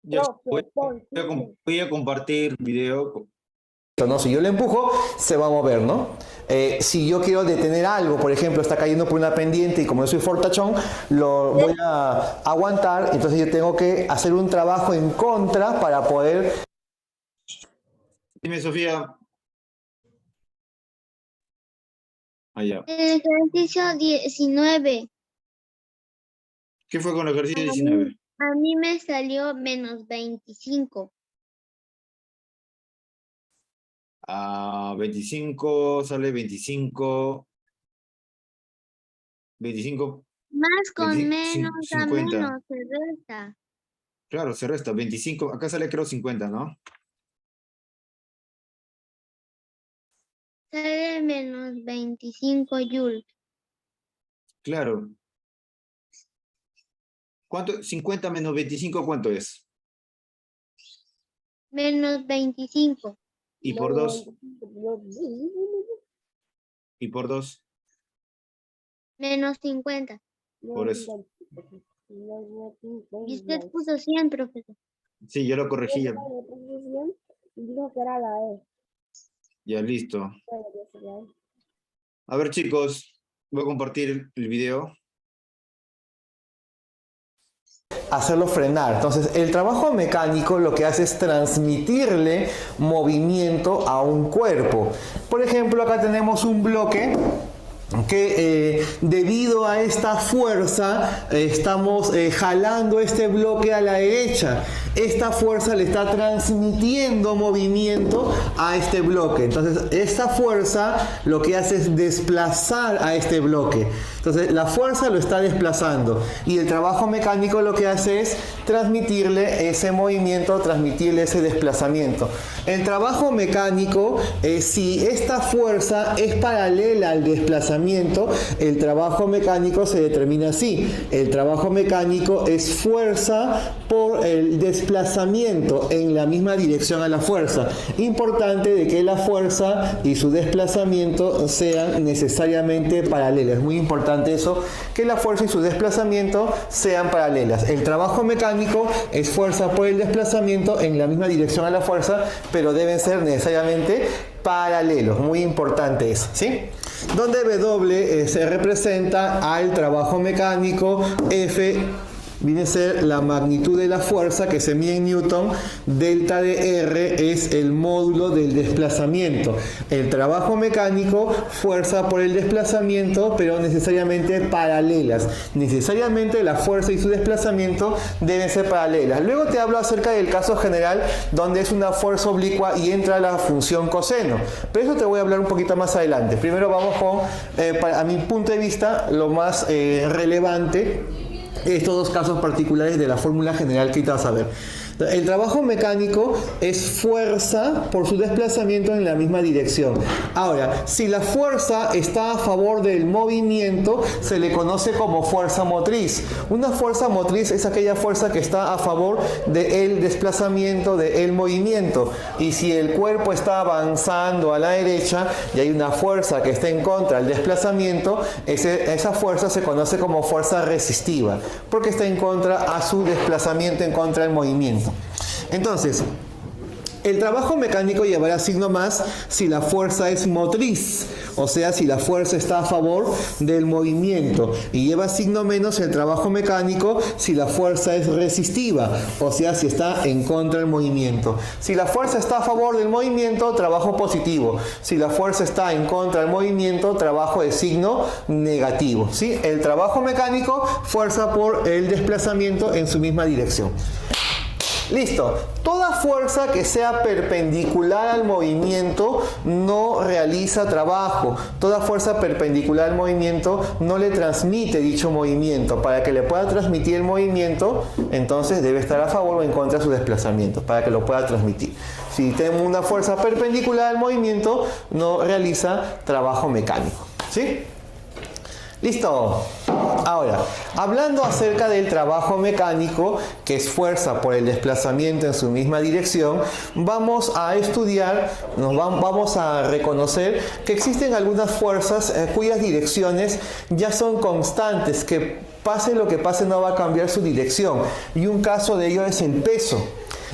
Ya voy a compartir video. ¿no? Si yo le empujo, se va a mover, ¿no? Si yo quiero detener algo, por ejemplo, está cayendo por una pendiente y como yo soy fortachón, lo voy a aguantar, entonces yo tengo que hacer un trabajo en contra para poder... Dime, Sofía. Allá. El ejercicio 19. ¿Qué fue con el ejercicio 19? A mí me salió menos 25. 25, sale 25. 25. Más con 20, menos 50. a menos se resta. Claro, se resta. 25. Acá sale creo 50, ¿no? Sale menos 25 joules. Claro. ¿Cuánto? 50 menos 25, ¿cuánto es? Menos 25. ¿Y por 2? ¿Y por 2? Menos 50. Por eso. Y usted puso 100, profesor. Sí, yo lo corregí ya. Dijo que era la E. Ya, listo. A ver, chicos, voy a compartir el video. hacerlo frenar. Entonces, el trabajo mecánico lo que hace es transmitirle movimiento a un cuerpo. Por ejemplo, acá tenemos un bloque que debido a esta fuerza estamos jalando este bloque a la derecha. Esta fuerza le está transmitiendo movimiento a este bloque. Entonces, esta fuerza lo que hace es desplazar a este bloque. Entonces, la fuerza lo está desplazando y el trabajo mecánico lo que hace es transmitirle ese movimiento, transmitirle ese desplazamiento. El trabajo mecánico, si esta fuerza es paralela al desplazamiento, el trabajo mecánico se determina así. El trabajo mecánico es fuerza por el desplazamiento en la misma dirección a la fuerza. Importante de que la fuerza y su desplazamiento sean necesariamente paralelas. Es muy importante eso, que la fuerza y su desplazamiento sean paralelas. El trabajo mecánico es fuerza por el desplazamiento en la misma dirección a la fuerza, pero deben ser necesariamente paralelos. Muy importante eso, ¿sí? Donde W se representa al trabajo mecánico, F viene a ser la magnitud de la fuerza que se mide en Newton, delta de R es el módulo del desplazamiento. El trabajo mecánico, fuerza por el desplazamiento, pero necesariamente paralelas. Necesariamente la fuerza y su desplazamiento deben ser paralelas. Luego te hablo acerca del caso general, donde es una fuerza oblicua y entra la función coseno. Pero eso te voy a hablar un poquito más adelante. Primero vamos con, a mi punto de vista, lo más relevante, estos dos casos particulares de la fórmula general que te vas a ver. El trabajo mecánico es fuerza por su desplazamiento en la misma dirección. Ahora, si la fuerza está a favor del movimiento, se le conoce como fuerza motriz. Una fuerza motriz es aquella fuerza que está a favor del desplazamiento, del movimiento. Y si el cuerpo está avanzando a la derecha y hay una fuerza que está en contra del desplazamiento, esa fuerza se conoce como fuerza resistiva, porque está en contra a su desplazamiento, en contra del movimiento. Entonces, el trabajo mecánico llevará signo más si la fuerza es motriz, o sea, si la fuerza está a favor del movimiento, y lleva signo menos el trabajo mecánico si la fuerza es resistiva, o sea, si está en contra del movimiento. Si la fuerza está a favor del movimiento, trabajo positivo. Si la fuerza está en contra del movimiento, trabajo de signo negativo, ¿sí? El trabajo mecánico, fuerza por el desplazamiento en su misma dirección. Listo. Toda fuerza que sea perpendicular al movimiento no realiza trabajo. Toda fuerza perpendicular al movimiento no le transmite dicho movimiento. Para que le pueda transmitir el movimiento, entonces debe estar a favor o en contra de su desplazamiento, para que lo pueda transmitir. Si tenemos una fuerza perpendicular al movimiento, no realiza trabajo mecánico. ¿Sí? Listo. Ahora, hablando acerca del trabajo mecánico, que es fuerza por el desplazamiento en su misma dirección, vamos a estudiar, vamos a reconocer que existen algunas fuerzas cuyas direcciones ya son constantes, que pase lo que pase no va a cambiar su dirección. Y un caso de ello es el peso.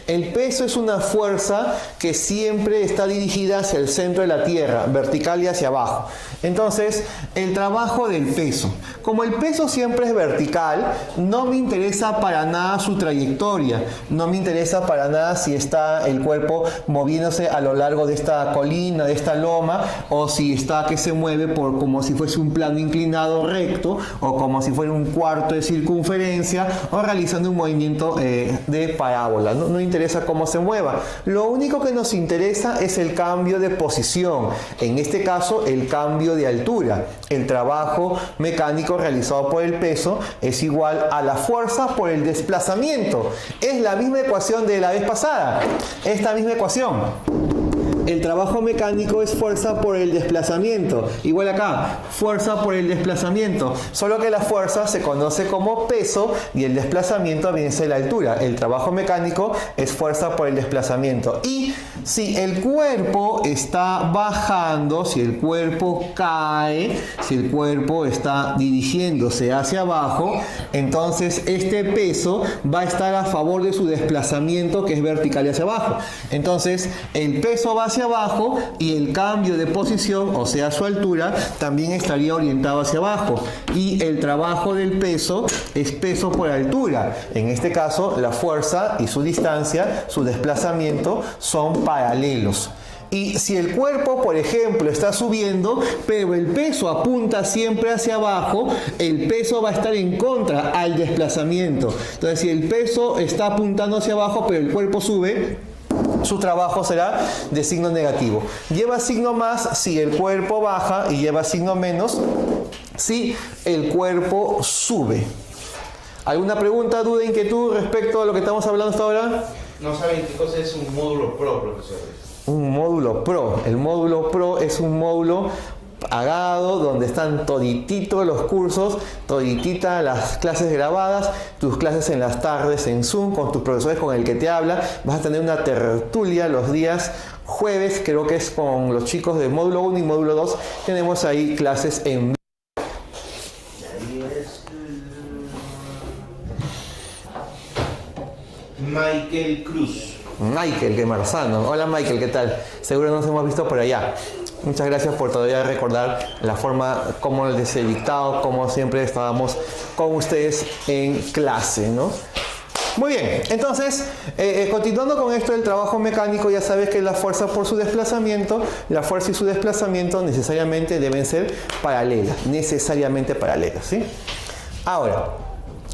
El peso es una fuerza que siempre está dirigida hacia el centro de la Tierra, vertical y hacia abajo. Entonces, el trabajo del peso. Como el peso siempre es vertical, no me interesa para nada su trayectoria. No me interesa para nada si está el cuerpo moviéndose a lo largo de esta colina, de esta loma, o si está que se mueve por como si fuese un plano inclinado recto, o como si fuera un cuarto de circunferencia, o realizando un movimiento de parábola. No interesa cómo se mueva. Lo único que nos interesa es el cambio de posición. En este caso, el cambio de altura. El trabajo mecánico realizado por el peso es igual a la fuerza por el desplazamiento. Es la misma ecuación de la vez pasada. Esta misma ecuación. El trabajo mecánico es fuerza por el desplazamiento. Igual acá, fuerza por el desplazamiento. Solo que la fuerza se conoce como peso y el desplazamiento viene a ser la altura. El trabajo mecánico es fuerza por el desplazamiento. Y si el cuerpo está bajando, si el cuerpo cae, si el cuerpo está dirigiéndose hacia abajo, entonces este peso va a estar a favor de su desplazamiento, que es vertical y hacia abajo. Entonces el peso va hacia abajo y el cambio de posición, o sea su altura, también estaría orientado hacia abajo. Y el trabajo del peso es peso por altura. En este caso, la fuerza y su distancia, su desplazamiento, son paralelos. Y si el cuerpo, por ejemplo, está subiendo, pero el peso apunta siempre hacia abajo, el peso va a estar en contra al desplazamiento. Entonces, si el peso está apuntando hacia abajo, pero el cuerpo sube, su trabajo será de signo negativo. Lleva signo más si el cuerpo baja y lleva signo menos si el cuerpo sube. ¿Alguna pregunta, duda, inquietud respecto a lo que estamos hablando hasta ahora? No saben qué cosa es un módulo pro, profesor. Un módulo pro. El módulo pro es un módulo pagado donde están todititos los cursos, todititas las clases grabadas, tus clases en las tardes en Zoom con tus profesores, con el que te habla. Vas a tener una tertulia los días jueves, creo que es con los chicos de módulo 1 y módulo 2. Tenemos ahí clases en Michael Cruz. Michael, que Marzano. Hola Michael, ¿qué tal? Seguro nos hemos visto por allá. Muchas gracias por todavía recordar la forma como les he dictado, como siempre estábamos con ustedes en clase, ¿no? Muy bien, entonces, continuando con esto del trabajo mecánico, ya sabes que la fuerza por su desplazamiento, la fuerza y su desplazamiento necesariamente deben ser paralelas, necesariamente paralelas, ¿sí? Ahora,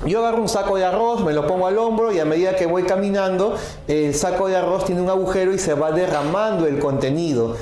yo agarro un saco de arroz, me lo pongo al hombro y a medida que voy caminando, el saco de arroz tiene un agujero y se va derramando el contenido.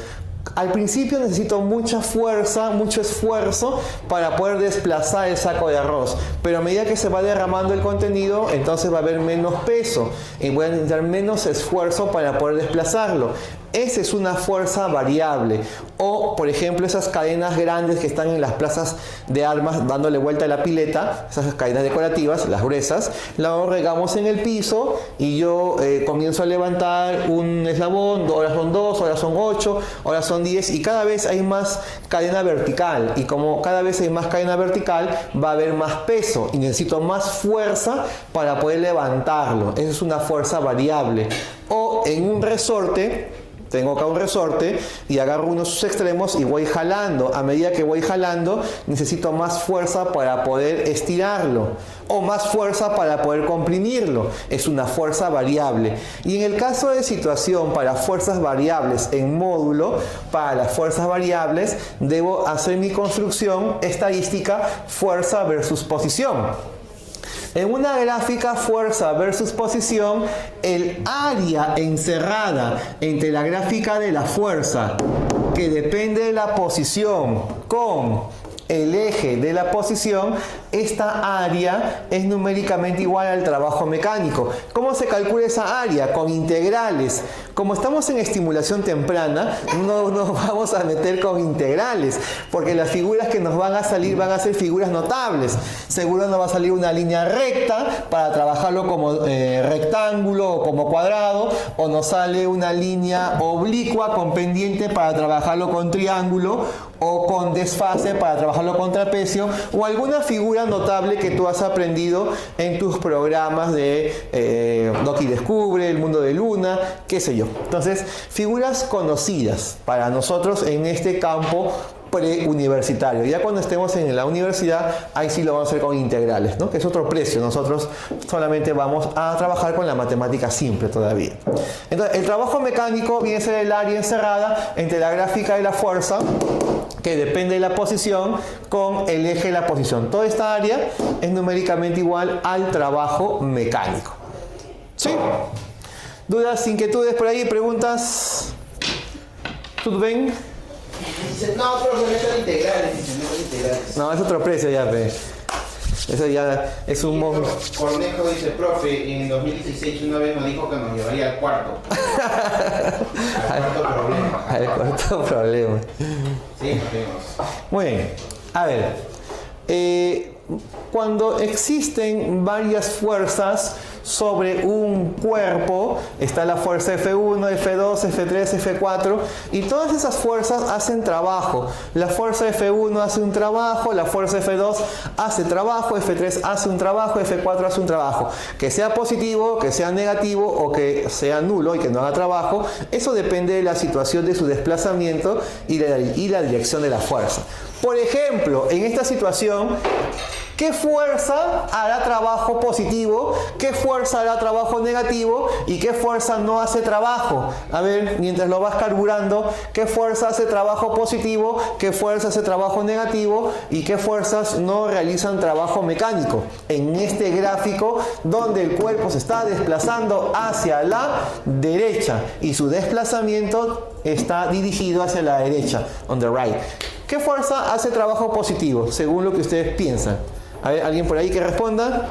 Al principio necesito mucha fuerza, mucho esfuerzo para poder desplazar el saco de arroz, pero a medida que se va derramando el contenido, entonces va a haber menos peso y voy a necesitar menos esfuerzo para poder desplazarlo. Esa es una fuerza variable. O, por ejemplo, esas cadenas grandes que están en las plazas de armas dándole vuelta a la pileta, esas cadenas decorativas, las gruesas, las regamos en el piso y yo comienzo a levantar un eslabón, ahora son 2, ahora son 8, ahora son 10 y cada vez hay más cadena vertical. Y como cada vez hay más cadena vertical, va a haber más peso y necesito más fuerza para poder levantarlo. Esa es una fuerza variable. O en un resorte, tengo acá un resorte y agarro uno de sus extremos y voy jalando. A medida que voy jalando, necesito más fuerza para poder estirarlo o más fuerza para poder comprimirlo. Es una fuerza variable. Y en el caso de situación para fuerzas variables en módulo, para las fuerzas variables, debo hacer mi construcción estadística fuerza versus posición. En una gráfica fuerza versus posición, el área encerrada entre la gráfica de la fuerza, que depende de la posición, con el eje de la posición, esta área es numéricamente igual al trabajo mecánico. ¿Cómo se calcula esa área? Con integrales. Como estamos en estimulación temprana, no nos vamos a meter con integrales, porque las figuras que nos van a salir van a ser figuras notables. Seguro nos va a salir una línea recta para trabajarlo como rectángulo o como cuadrado, o nos sale una línea oblicua con pendiente para trabajarlo con triángulo, o con desfase para trabajarlo con trapecio, o alguna figura notable que tú has aprendido en tus programas de Doki Descubre, El Mundo de Luna, qué sé yo. Entonces, figuras conocidas para nosotros en este campo preuniversitario. Ya cuando estemos en la universidad, ahí sí lo vamos a hacer con integrales, ¿no? Que es otro precio. Nosotros solamente vamos a trabajar con la matemática simple todavía. Entonces, el trabajo mecánico viene a ser el área encerrada entre la gráfica de la fuerza, que depende de la posición, con el eje de la posición. Toda esta área es numéricamente igual al trabajo mecánico. ¿Sí? ¿Dudas, inquietudes por ahí? ¿Preguntas? ¿Todo bien? Dice, no, pero no son integrales. Dice, no son integrales. No, es otro precio ya, pe. Eso ya es un... Cornejo dice, profe, en 2016 una vez nos dijo que nos llevaría al cuarto. Al cuarto problema. Al cuarto problema. Sí, tenemos. Muy bien. A ver. Cuando existen varias fuerzas sobre un cuerpo, está la fuerza F1, F2, F3, F4, y todas esas fuerzas hacen trabajo. La fuerza F1 hace un trabajo, la fuerza F2 hace trabajo, F3 hace un trabajo, F4 hace un trabajo. Que sea positivo, que sea negativo o que sea nulo y que no haga trabajo, eso depende de la situación de su desplazamiento y la dirección de la fuerza. Por ejemplo, en esta situación, ¿qué fuerza hará trabajo positivo? ¿Qué fuerza hará trabajo negativo? ¿Y qué fuerza no hace trabajo? A ver, mientras lo vas carburando, ¿qué fuerza hace trabajo positivo? ¿Qué fuerza hace trabajo negativo? ¿Y qué fuerzas no realizan trabajo mecánico? En este gráfico, donde el cuerpo se está desplazando hacia la derecha y su desplazamiento está dirigido hacia la derecha, on the right. ¿Qué fuerza hace trabajo positivo, según lo que ustedes piensan? A ver, ¿alguien por ahí que responda?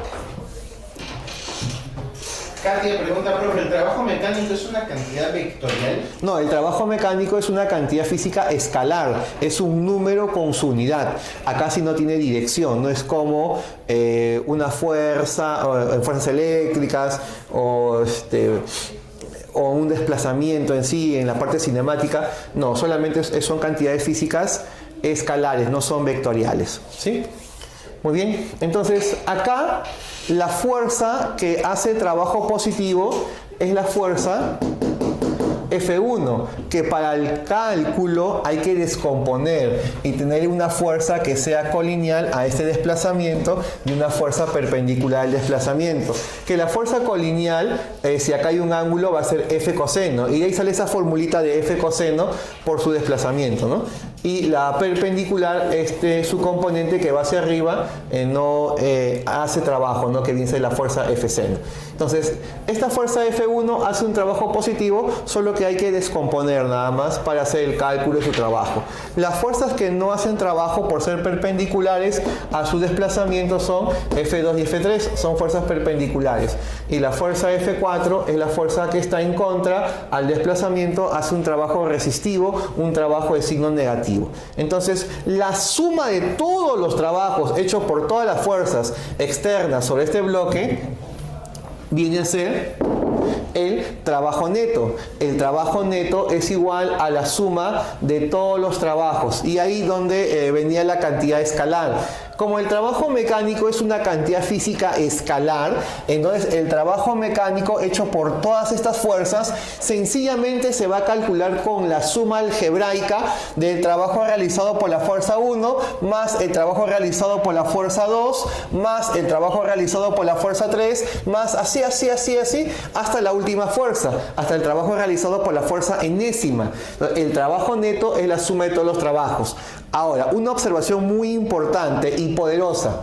Katia pregunta, profe, ¿el trabajo mecánico es una cantidad vectorial? No, el trabajo mecánico es una cantidad física escalar, es un número con su unidad. Acá sí no tiene dirección, no es como una fuerza, o fuerzas eléctricas, o un desplazamiento en sí, en la parte cinemática. No, solamente son cantidades físicas escalares, no son vectoriales. ¿Sí? Muy bien, entonces acá la fuerza que hace trabajo positivo es la fuerza F1, que para el cálculo hay que descomponer y tener una fuerza que sea colineal a este desplazamiento y una fuerza perpendicular al desplazamiento. Que la fuerza colineal, si acá hay un ángulo, va a ser F coseno, y de ahí sale esa formulita de F coseno por su desplazamiento, ¿no? Y la perpendicular, su componente que va hacia arriba, no hace trabajo, ¿no? Que viene la fuerza F seno. Entonces, esta fuerza F1 hace un trabajo positivo, solo que hay que descomponer nada más para hacer el cálculo de su trabajo. Las fuerzas que no hacen trabajo por ser perpendiculares a su desplazamiento son F2 y F3, son fuerzas perpendiculares. Y la fuerza F4 es la fuerza que está en contra al desplazamiento, hace un trabajo resistivo, un trabajo de signo negativo. Entonces, la suma de todos los trabajos hechos por todas las fuerzas externas sobre este bloque viene a ser el trabajo neto. El trabajo neto es igual a la suma de todos los trabajos, y ahí donde venía la cantidad escalar. Como el trabajo mecánico es una cantidad física escalar, entonces el trabajo mecánico hecho por todas estas fuerzas sencillamente se va a calcular con la suma algebraica del trabajo realizado por la fuerza 1 más el trabajo realizado por la fuerza 2 más el trabajo realizado por la fuerza 3 más así hasta la última fuerza, hasta el trabajo realizado por la fuerza enésima. El trabajo neto es la suma de todos los trabajos. Ahora, una observación muy importante y poderosa.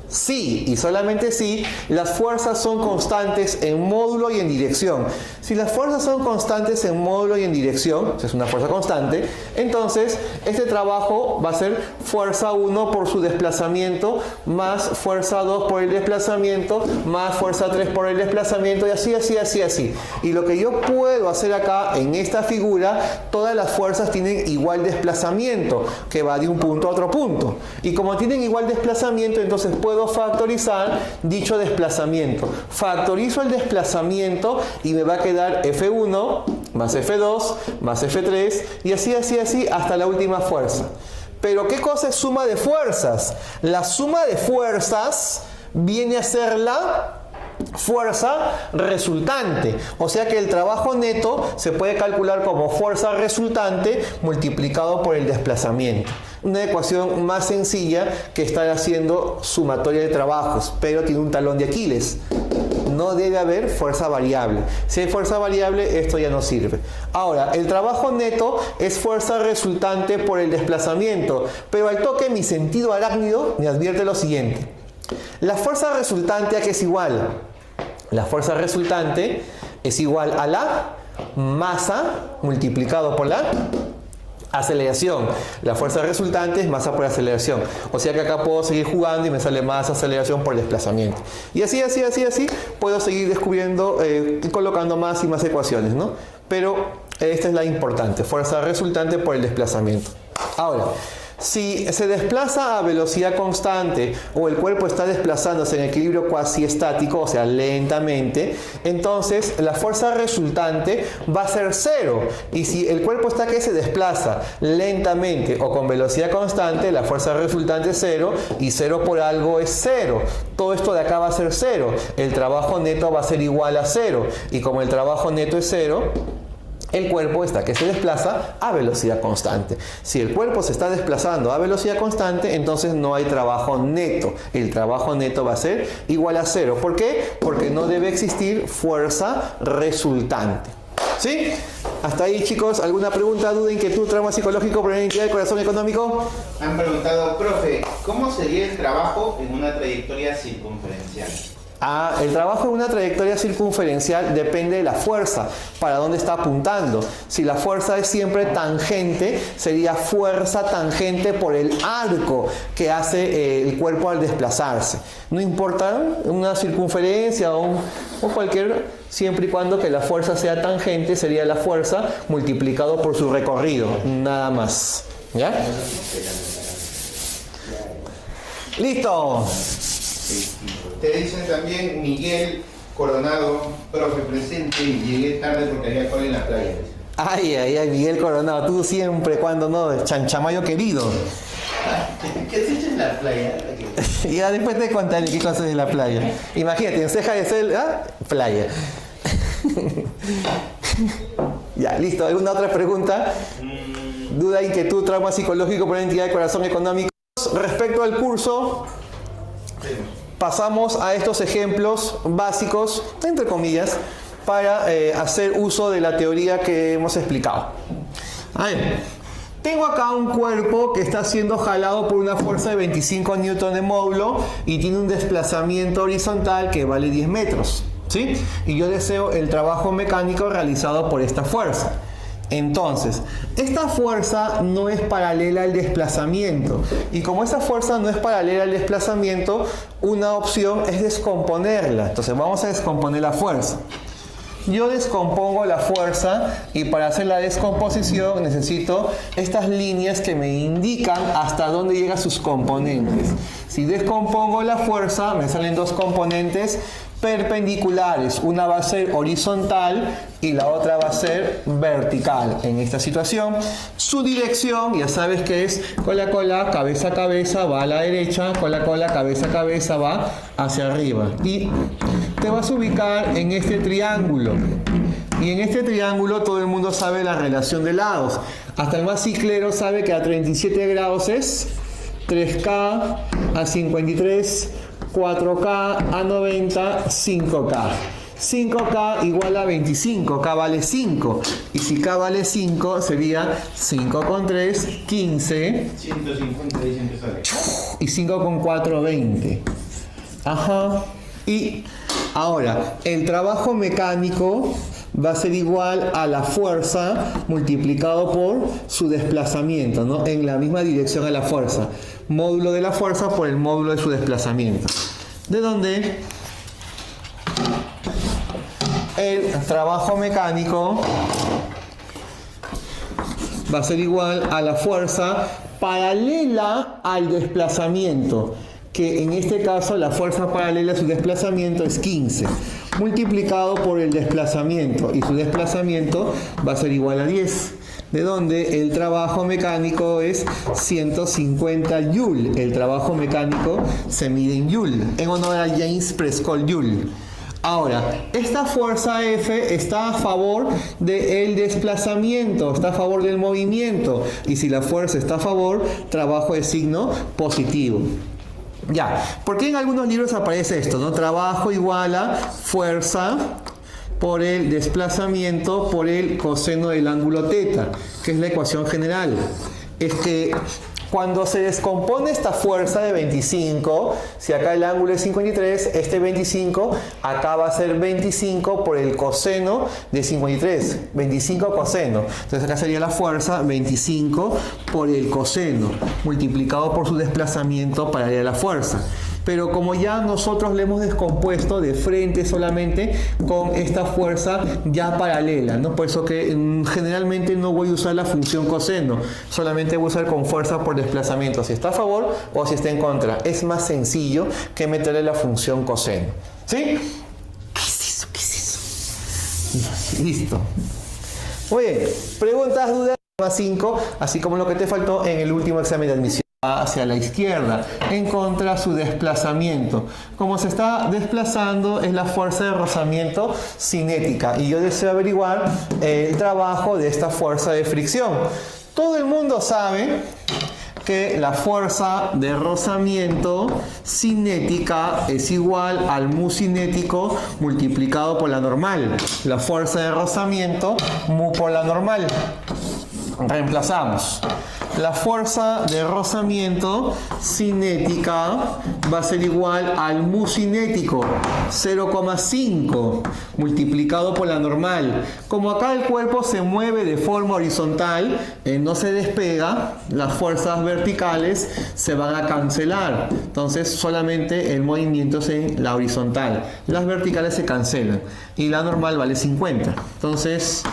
Sí, y solamente si las fuerzas son constantes en módulo y en dirección. Si las fuerzas son constantes en módulo y en dirección, es una fuerza constante, entonces este trabajo va a ser fuerza 1 por su desplazamiento, más fuerza 2 por el desplazamiento, más fuerza 3 por el desplazamiento, y así. Y lo que yo puedo hacer acá, en esta figura, todas las fuerzas tienen igual desplazamiento, que va de un punto a otro punto. Y como tienen igual desplazamiento, entonces puedo factorizar dicho desplazamiento. Factorizo el desplazamiento y me va a quedar F1 más F2 más F3 y así hasta la última fuerza. Pero ¿qué cosa es suma de fuerzas? La suma de fuerzas viene a ser la fuerza resultante, o sea que el trabajo neto se puede calcular como fuerza resultante multiplicado por el desplazamiento. Una ecuación más sencilla que estar haciendo sumatoria de trabajos, pero tiene un talón de Aquiles. No debe haber fuerza variable. Si hay fuerza variable, esto ya no sirve. Ahora, el trabajo neto es fuerza resultante por el desplazamiento, pero al toque mi sentido arácnido me advierte lo siguiente. La fuerza resultante, ¿a qué es igual? La fuerza resultante es igual a la masa multiplicado por la aceleración. La fuerza resultante es masa por aceleración. O sea que acá puedo seguir jugando y me sale más aceleración por desplazamiento. Y así, puedo seguir descubriendo, colocando más y más ecuaciones, ¿no? Pero esta es la importante, fuerza resultante por el desplazamiento. Ahora, si se desplaza a velocidad constante o el cuerpo está desplazándose en equilibrio cuasi estático, o sea, lentamente, entonces la fuerza resultante va a ser cero. Y si el cuerpo está que se desplaza lentamente o con velocidad constante, la fuerza resultante es cero y cero por algo es cero. Todo esto de acá va a ser cero. El trabajo neto va a ser igual a cero. Y como el trabajo neto es cero, el cuerpo está que se desplaza a velocidad constante. Si el cuerpo se está desplazando a velocidad constante, entonces no hay trabajo neto. El trabajo neto va a ser igual a cero. ¿Por qué? Porque no debe existir fuerza resultante. ¿Sí? Hasta ahí, chicos. ¿Alguna pregunta, duda, inquietud, trauma psicológico por una entidad del corazón económico? Han preguntado, profe, ¿cómo sería el trabajo en una trayectoria circunferencial? El trabajo en una trayectoria circunferencial depende de la fuerza, para dónde está apuntando. Si la fuerza es siempre tangente, sería fuerza tangente por el arco que hace el cuerpo al desplazarse. No importa una circunferencia o cualquier, siempre y cuando que la fuerza sea tangente, sería la fuerza multiplicado por su recorrido, nada más. ¿Ya? ¡Listo! Te dicen también Miguel Coronado, profe presente, y llegué tarde porque había cola en la playa. Ay, Miguel Coronado, tú siempre, cuando no, chanchamayo querido. ¿Qué has hecho en la playa? Ya después te contaré qué cosas en la playa. Imagínate, en Ceja de Cel, playa. Ya, listo. ¿Alguna otra pregunta? ¿Duda, inquietud, trauma psicológico por una entidad de corazón económico? Respecto al curso, pasamos a estos ejemplos básicos, entre comillas, para hacer uso de la teoría que hemos explicado. A ver, tengo acá un cuerpo que está siendo jalado por una fuerza de 25 newton de módulo y tiene un desplazamiento horizontal que vale 10 metros. ¿Sí? Y yo deseo el trabajo mecánico realizado por esta fuerza. Entonces, esta fuerza no es paralela al desplazamiento. Y como esa fuerza no es paralela al desplazamiento, una opción es descomponerla. Entonces vamos a descomponer la fuerza. Yo descompongo la fuerza y para hacer la descomposición necesito estas líneas que me indican hasta dónde llegan sus componentes. Si descompongo la fuerza, me salen dos componentes perpendiculares. Una va a ser horizontal y la otra va a ser vertical. En esta situación, su dirección, ya sabes que es cola, cabeza a cabeza, va a la derecha, cola, cabeza a cabeza, va hacia arriba. Y te vas a ubicar en este triángulo. Y en este triángulo todo el mundo sabe la relación de lados. Hasta el más ciclero sabe que a 37 grados es 3K, a 53, 4K, a 90, 5K. 5K igual a 25, K vale 5. Y si K vale 5, sería 5 con 3, 15. 150 dicen que sale. Y 5 con 4, 20. Ajá. Y ahora, el trabajo mecánico va a ser igual a la fuerza multiplicado por su desplazamiento, ¿no? En la misma dirección a la fuerza. Módulo de la fuerza por el módulo de su desplazamiento. De donde el trabajo mecánico va a ser igual a la fuerza paralela al desplazamiento, que en este caso la fuerza paralela a su desplazamiento es 15, multiplicado por el desplazamiento, y su desplazamiento va a ser igual a 10, de donde el trabajo mecánico es 150 Joule. El trabajo mecánico se mide en Joule, en honor a James Prescott Joule. Ahora, esta fuerza F está a favor del desplazamiento, está a favor del movimiento, y si la fuerza está a favor, trabajo de signo positivo. Ya, porque en algunos libros aparece esto, ¿no? Trabajo igual a fuerza por el desplazamiento por el coseno del ángulo teta, que es la ecuación general. Es que cuando se descompone esta fuerza de 25, si acá el ángulo es 53, este 25 acá va a ser 25 por el coseno de 53, 25 coseno. Entonces acá sería la fuerza 25 por el coseno, multiplicado por su desplazamiento paralela a la fuerza. Pero como ya nosotros le hemos descompuesto de frente solamente con esta fuerza ya paralela, ¿no? Por eso que generalmente no voy a usar la función coseno, solamente voy a usar con fuerza por desplazamiento, si está a favor o si está en contra. Es más sencillo que meterle la función coseno. ¿Sí? ¿Qué es eso? ¿Qué es eso? Listo. Muy bien. Preguntas, dudas, 5, así como lo que te faltó en el último examen de admisión. Hacia la izquierda, en contra su desplazamiento. Como se está desplazando es la fuerza de rozamiento cinética, y yo deseo averiguar el trabajo de esta fuerza de fricción. Todo el mundo sabe que la fuerza de rozamiento cinética es igual al mu cinético multiplicado por la normal. La fuerza de rozamiento, mu por la normal. Reemplazamos. La fuerza de rozamiento cinética va a ser igual al mu cinético, 0,5, multiplicado por la normal. Como acá el cuerpo se mueve de forma horizontal, no se despega, las fuerzas verticales se van a cancelar. Entonces solamente el movimiento es en la horizontal. Las verticales se cancelan y la normal vale 50. Entonces,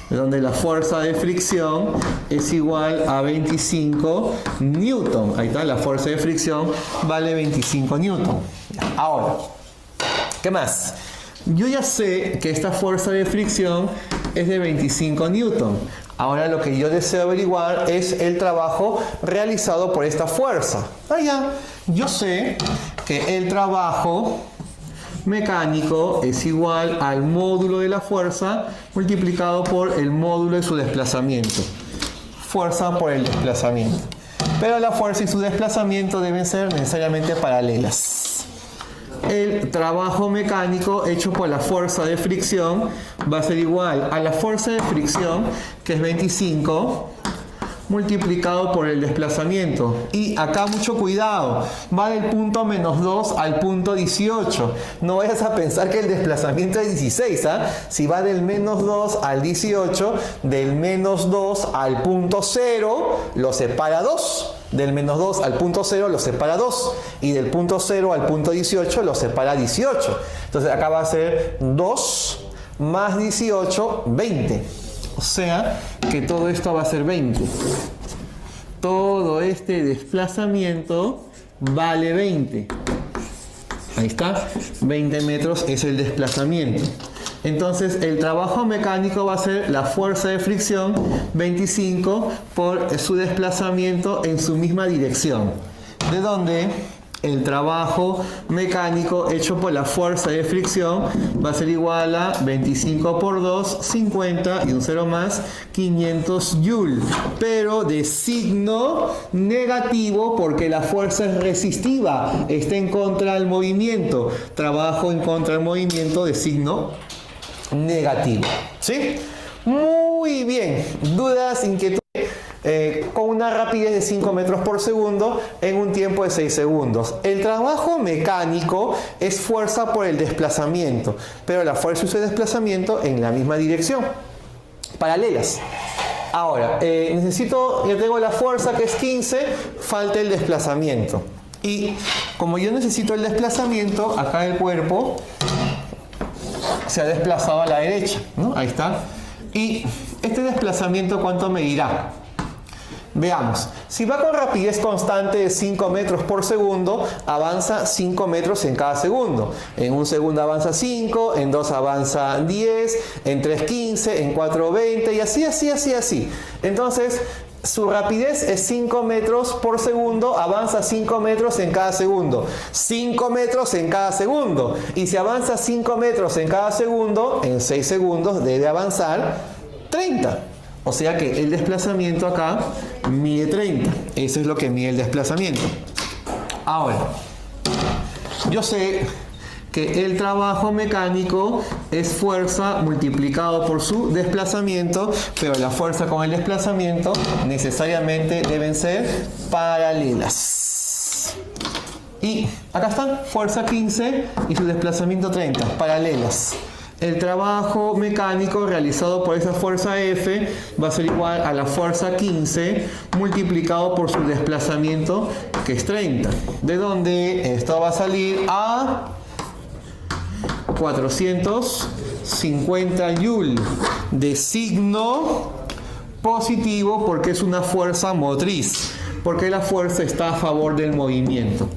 donde la fuerza de fricción es igual a 25 newton. Ahí está, la fuerza de fricción vale 25 newton. Ahora, ¿qué más? Yo ya sé que esta fuerza de fricción es de 25 newton. Ahora lo que yo deseo averiguar es el trabajo realizado por esta fuerza. Yo sé que el trabajo mecánico es igual al módulo de la fuerza multiplicado por el módulo de su desplazamiento. Fuerza por el desplazamiento. Pero la fuerza y su desplazamiento deben ser necesariamente paralelas. El trabajo mecánico hecho por la fuerza de fricción va a ser igual a la fuerza de fricción, que es 25, multiplicado por el desplazamiento. Y acá mucho cuidado, va del punto -2 al punto 18. No vayas a pensar que el desplazamiento es 16, ¿ah? Si va del -2 al 18, del -2 al punto 0 lo separa 2. Del -2 al punto 0 lo separa 2. Y del punto 0 al punto 18 lo separa 18. Entonces acá va a ser 2 más 18, 20. O sea que todo esto va a ser 20. Todo este desplazamiento vale 20. Ahí está. 20 metros es el desplazamiento. Entonces el trabajo mecánico va a ser la fuerza de fricción 25 por su desplazamiento en su misma dirección. De donde el trabajo mecánico hecho por la fuerza de fricción va a ser igual a 25 por 2, 50, y un 0 más, 500 Joule. Pero de signo negativo porque la fuerza es resistiva, está en contra del movimiento. Trabajo en contra del movimiento de signo negativo. ¿Sí? Muy bien. ¿Dudas, inquietudes? con una rapidez de 5 metros por segundo en un tiempo de 6 segundos. El trabajo mecánico es fuerza por el desplazamiento, pero la fuerza y su desplazamiento en la misma dirección, paralelas. Ahora, yo tengo la fuerza que es 15, falta el desplazamiento. Y como yo necesito el desplazamiento, acá el cuerpo se ha desplazado a la derecha, ¿no? Ahí está. Y este desplazamiento, ¿cuánto medirá? Veamos, si va con rapidez constante de 5 metros por segundo, avanza 5 metros en cada segundo. En un segundo avanza 5, en 2 avanza 10, en 3 15, en 4 20 y así. Entonces, su rapidez es 5 metros por segundo, avanza 5 metros en cada segundo. 5 metros en cada segundo. Y si avanza 5 metros en cada segundo, en 6 segundos debe avanzar 30. O sea que el desplazamiento acá mide 30. Eso es lo que mide el desplazamiento. Ahora, yo sé que el trabajo mecánico es fuerza multiplicado por su desplazamiento, pero la fuerza con el desplazamiento necesariamente deben ser paralelas. Y acá están, fuerza 15 y su desplazamiento 30, paralelas. El trabajo mecánico realizado por esa fuerza F va a ser igual a la fuerza 15 multiplicado por su desplazamiento, que es 30. De donde esto va a salir a 450 Joule, de signo positivo porque es una fuerza motriz, porque la fuerza está a favor del movimiento.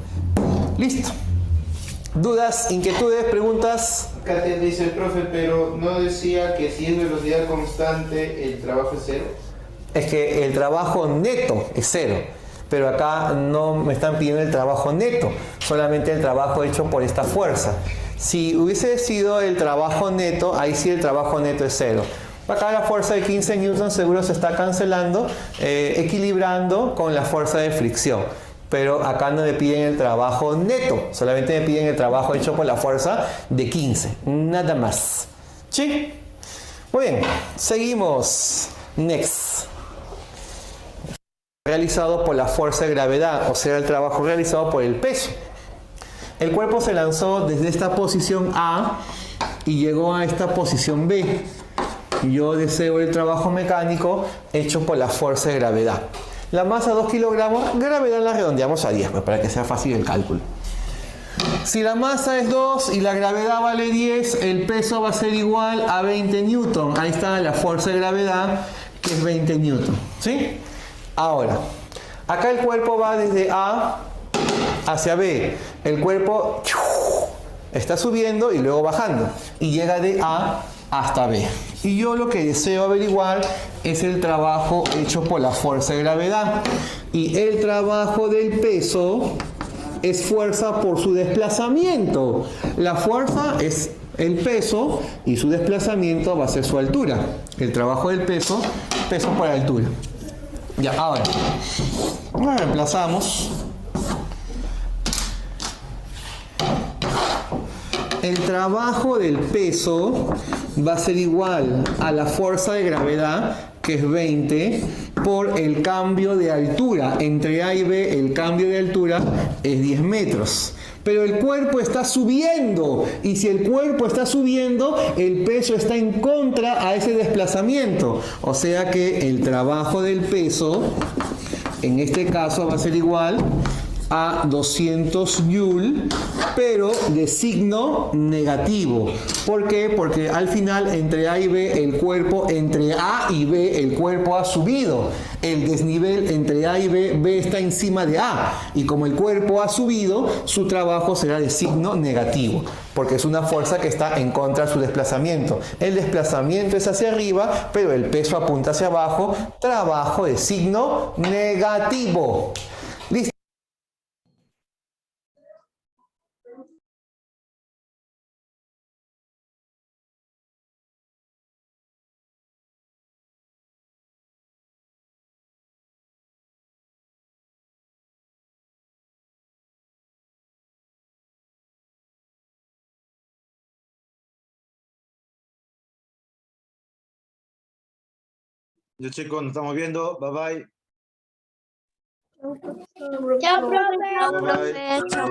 Listo. ¿Dudas, inquietudes, preguntas? Katia dice el profe, pero no decía que si es velocidad constante el trabajo es cero. Es que el trabajo neto es 0, pero acá no me están pidiendo el trabajo neto, solamente el trabajo hecho por esta fuerza. Si hubiese sido el trabajo neto, ahí sí el trabajo neto es 0. Acá la fuerza de 15 newtons seguro se está cancelando, equilibrando con la fuerza de fricción. Pero acá no me piden el trabajo neto, solamente me piden el trabajo hecho por la fuerza de 15, nada más. ¿Sí? Muy bien, seguimos. Next. Realizado por la fuerza de gravedad, o sea, el trabajo realizado por el peso. El cuerpo se lanzó desde esta posición A y llegó a esta posición B. Yo deseo el trabajo mecánico hecho por la fuerza de gravedad. La masa 2 kilogramos, gravedad la redondeamos a 10, pues, para que sea fácil el cálculo. Si la masa es 2 y la gravedad vale 10, el peso va a ser igual a 20 newton. Ahí está la fuerza de gravedad, que es 20 newton. ¿Sí? Ahora, acá el cuerpo va desde A hacia B. El cuerpo está subiendo y luego bajando. Y llega de A hasta B. Y yo lo que deseo averiguar es el trabajo hecho por la fuerza de gravedad. Y el trabajo del peso es fuerza por su desplazamiento. La fuerza es el peso y su desplazamiento va a ser su altura. El trabajo del peso, peso por altura. Ya, ahora, lo reemplazamos. El trabajo del peso va a ser igual a la fuerza de gravedad, que es 20, por el cambio de altura. Entre A y B el cambio de altura es 10 metros. Pero el cuerpo está subiendo, y si el cuerpo está subiendo, el peso está en contra a ese desplazamiento. O sea que el trabajo del peso, en este caso, va a ser igual a 200 Joule, pero de signo negativo. ¿Por qué? Porque al final entre A y B el cuerpo, entre A y B el cuerpo ha subido. El desnivel entre A y B, B está encima de A. Y como el cuerpo ha subido, su trabajo será de signo negativo, porque es una fuerza que está en contra de su desplazamiento. El desplazamiento es hacia arriba, pero el peso apunta hacia abajo. Trabajo de signo negativo. ¿Listo? Yo chicos, nos estamos viendo. Bye bye. Chao, profe. Bye, bye.